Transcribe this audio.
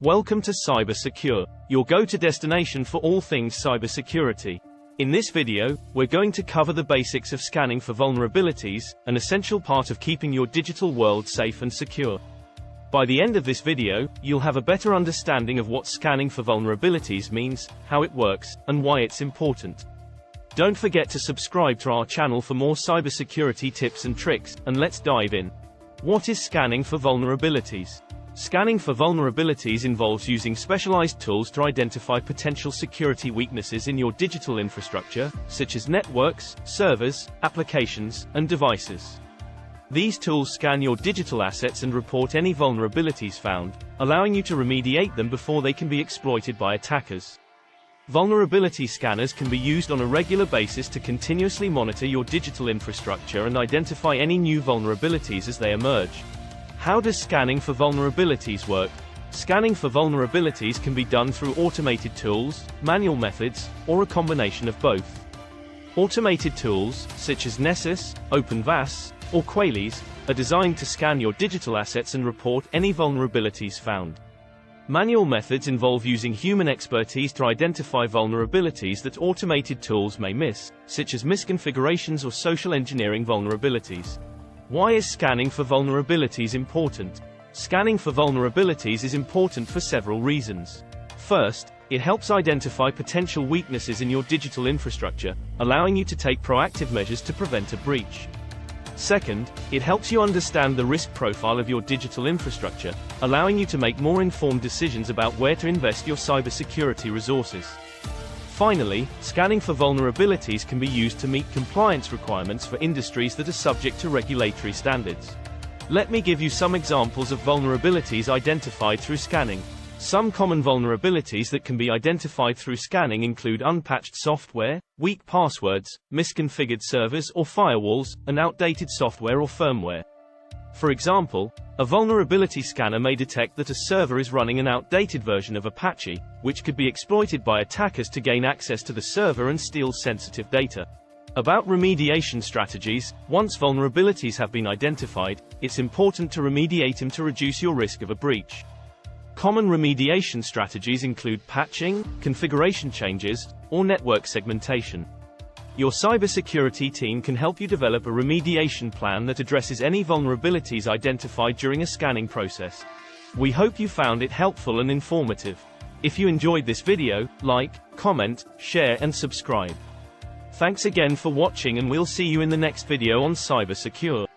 Welcome to Cybersecure, your go-to destination for all things cybersecurity. In this video, we're going to cover the basics of scanning for vulnerabilities, an essential part of keeping your digital world safe and secure. By the end of this video, you'll have a better understanding of what scanning for vulnerabilities means, how it works, and why it's important. Don't forget to subscribe to our channel for more cybersecurity tips and tricks, and let's dive in. What is scanning for vulnerabilities? Scanning for vulnerabilities involves using specialized tools to identify potential security weaknesses in your digital infrastructure, such as networks, servers, applications, and devices. These tools scan your digital assets and report any vulnerabilities found, allowing you to remediate them before they can be exploited by attackers. Vulnerability scanners can be used on a regular basis to continuously monitor your digital infrastructure and identify any new vulnerabilities as they emerge. How does scanning for vulnerabilities work? Scanning for vulnerabilities can be done through automated tools, manual methods, or a combination of both. Automated tools, such as Nessus, OpenVAS, or Qualys, are designed to scan your digital assets and report any vulnerabilities found. Manual methods involve using human expertise to identify vulnerabilities that automated tools may miss, such as misconfigurations or social engineering vulnerabilities. Why is scanning for vulnerabilities important? Scanning for vulnerabilities is important for several reasons. First, it helps identify potential weaknesses in your digital infrastructure, allowing you to take proactive measures to prevent a breach. Second, it helps you understand the risk profile of your digital infrastructure, allowing you to make more informed decisions about where to invest your cybersecurity resources. Finally, scanning for vulnerabilities can be used to meet compliance requirements for industries that are subject to regulatory standards. Let me give you some examples of vulnerabilities identified through scanning. Some common vulnerabilities that can be identified through scanning include unpatched software, weak passwords, misconfigured servers or firewalls, and outdated software or firmware. For example, a vulnerability scanner may detect that a server is running an outdated version of Apache, which could be exploited by attackers to gain access to the server and steal sensitive data. About remediation strategies, once vulnerabilities have been identified, it's important to remediate them to reduce your risk of a breach. Common remediation strategies include patching, configuration changes, or network segmentation. Your cybersecurity team can help you develop a remediation plan that addresses any vulnerabilities identified during a scanning process. We hope you found it helpful and informative. If you enjoyed this video, like, comment, share and subscribe. Thanks again for watching, and we'll see you in the next video on Cybersecure.